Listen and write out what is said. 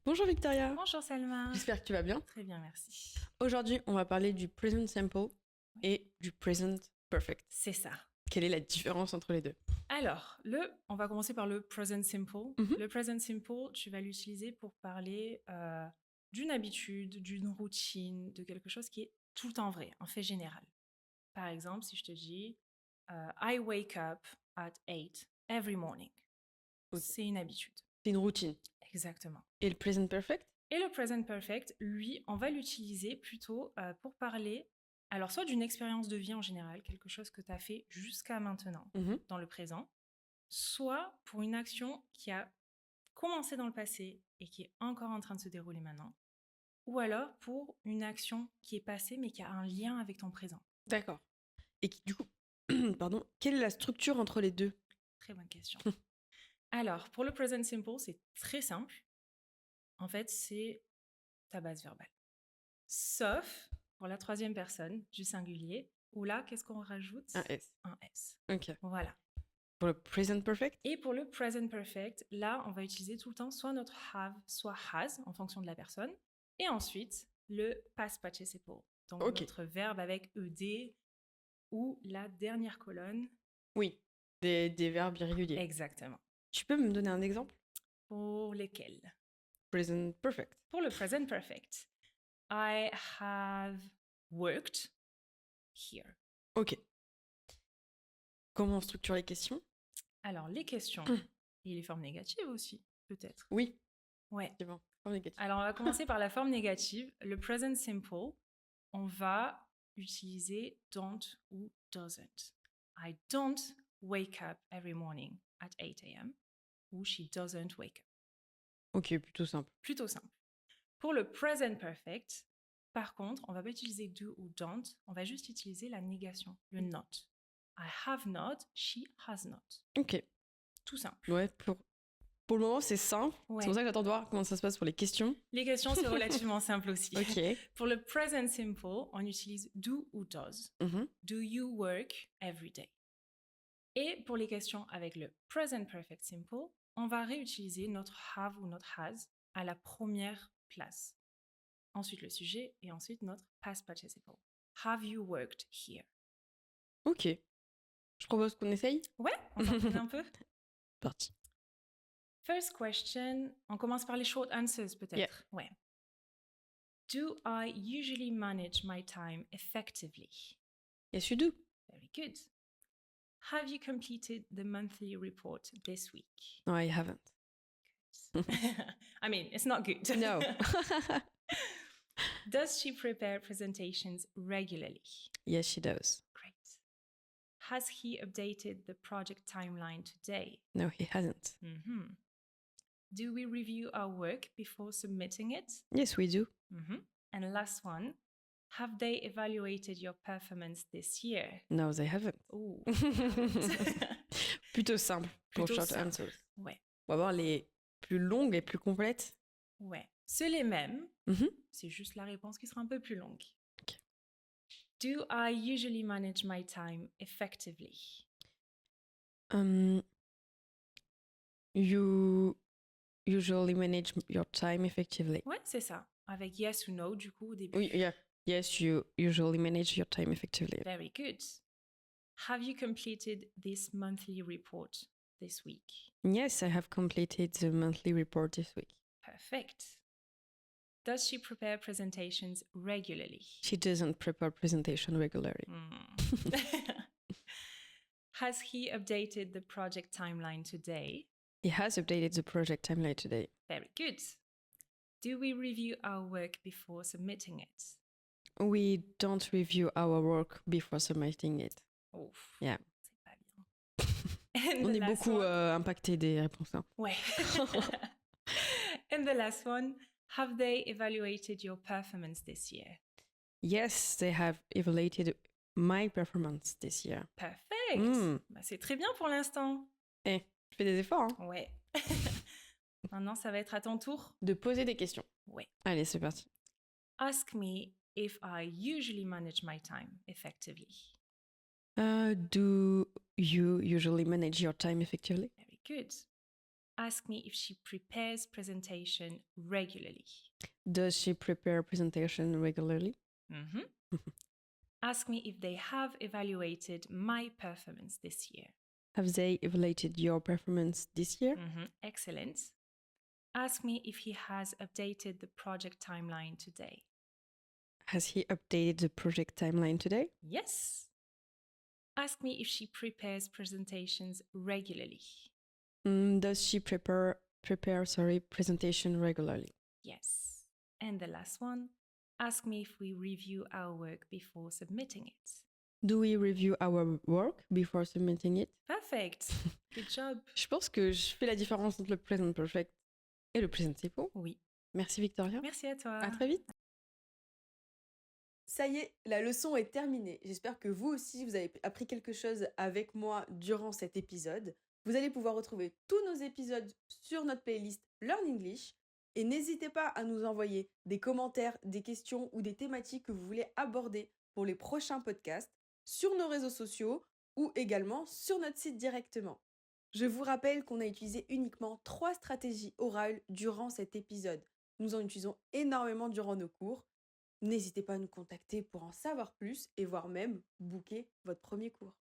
Bonjour Victoria, Bonjour Salma. j'espère que tu vas bien. Très bien, merci. Aujourd'hui, on va parler du present simple et du present perfect. C'est ça. Quelle est la différence entre les deux? Alors, on va commencer par le present simple. Mhm. Le present simple, tu vas l'utiliser pour parler d'une habitude, d'une routine, de quelque chose qui est tout le temps vrai, en fait général. Par exemple, si je te dis I wake up at 8 every morning. Ok. C'est une habitude. C'est une routine. Exactement. Et le present perfect? Et le present perfect, lui, on va l'utiliser plutôt pour parler, alors soit d'une expérience de vie en général, quelque chose que tu as fait jusqu'à maintenant, Mhm. dans le présent, soit pour une action qui a commencé dans le passé et qui est encore en train de se dérouler maintenant, ou alors pour une action qui est passée mais qui a un lien avec ton présent. D'accord. Et du coup, pardon, quelle est la structure entre les deux? Très bonne question. Alors, pour le present simple, c'est très simple. En fait, c'est ta base verbale. Sauf pour la troisième personne du singulier, où là, qu'est-ce qu'on rajoute? Un S. Un S. Ok. Voilà. Pour le present perfect? Et pour le present perfect, là, on va utiliser tout le temps soit notre have, soit has, en fonction de la personne. Et ensuite, le past participle. Donc, Ok. notre verbe avec ed ou la dernière colonne. Oui, des verbes irréguliers. Exactement. Tu peux me donner un exemple? Pour lesquels? Present perfect. Pour le present perfect, I have worked here. Ok. Comment on structure les questions? Alors, les questions et les formes négatives aussi, peut-être. Oui, Ouais. c'est bon. Forme négative. Alors, on va commencer par la forme négative. Le present simple, on va utiliser don't ou doesn't. I don't wake up every morning at 8 a.m. ou she doesn't wake up. Ok, plutôt simple. Plutôt simple. Pour le present perfect, par contre, on va pas utiliser do ou don't, on va juste utiliser la négation, le not. I have not, she has not. Ok. Tout simple. Ouais, pour le moment, c'est simple. Ouais. C'est pour ça que j'attends de voir comment ça se passe pour les questions. Les questions, c'est relativement simple aussi. Ok. Pour le present simple, on utilise do ou does. Mhm. Do you work every day? Et pour les questions avec le present perfect simple, on va réutiliser notre have ou notre has à la première place. Ensuite le sujet et ensuite notre past participle. Have you worked here? Ok. Je propose qu'on essaye. Ouais, on s'entraîne un peu. Parti. First question, on commence par les short answers peut-être. Yeah. Ouais. Do I usually manage my time effectively? Yes, you do. Very good. Have you completed the monthly report this week? No, I haven't. I mean, it's not good. No. Does she prepare presentations regularly? Yes, she does. Great. Has he updated the project timeline today? No, he hasn't. Mm-hmm. Do we review our work before submitting it? Yes, we do. Mm-hmm. And last one, have they evaluated your performance this year? No, they haven't. Ooh. Plutôt simple pour Plutôt short simple. answers. Ouais. On va voir les plus longues et plus complètes. Ouais. C'est les mêmes. Mhm. C'est juste la réponse qui sera un peu plus longue. Ok. Do I usually manage my time effectively? You usually manage your time effectively. Ouais, c'est ça. Avec yes ou no, du coup, au début. Oui, yeah. Yes, you usually manage your time effectively. Very good. Have you completed this monthly report this week? Yes, I have completed the monthly report this week. Perfect. Does she prepare presentations regularly? She doesn't prepare presentation regularly. Has he updated the project timeline today? He has updated the project timeline today. Very good. Do we review our work before submitting it? We don't review our work before submitting it. Ouf, Yeah. c'est pas bien. On est beaucoup impacté des réponses. Hein. Ouais. And the last one, have they evaluated your performance this year? Yes, they have evaluated my performance this year. Perfect. Bah, c'est très bien pour l'instant. Eh, je fais des efforts. Hein. Ouais. Maintenant, ça va être à ton tour. De poser des questions. Ouais. Allez, c'est parti. Ask me if I usually manage my time effectively. Do you usually manage your time effectively? Very good. Ask me if she prepares presentation regularly. Does she prepare presentation regularly? Mhm. Ask me if they have evaluated my performance this year. Have they evaluated your performance this year? Excellent. Ask me if he has updated the project timeline today. Has he updated the project timeline today? Yes. Ask me if she prepares presentations regularly. Does she prepare presentation regularly? Yes. And the last one, ask me if we review our work before submitting it. Do we review our work before submitting it? Perfect. Good job. Je pense que je fais la différence entre le present perfect et le present simple. Oui. Merci Victoria. Merci à toi. À très vite. Ça y est, la leçon est terminée. J'espère que vous aussi, vous avez appris quelque chose avec moi durant cet épisode. Vous allez pouvoir retrouver tous nos épisodes sur notre playlist Learn English. Et n'hésitez pas à nous envoyer des commentaires, des questions ou des thématiques que vous voulez aborder pour les prochains podcasts sur nos réseaux sociaux ou également sur notre site directement. Je vous rappelle qu'on a utilisé uniquement 3 stratégies orales durant cet épisode. Nous en utilisons énormément durant nos cours. N'hésitez pas à nous contacter pour en savoir plus et voire même booker votre premier cours.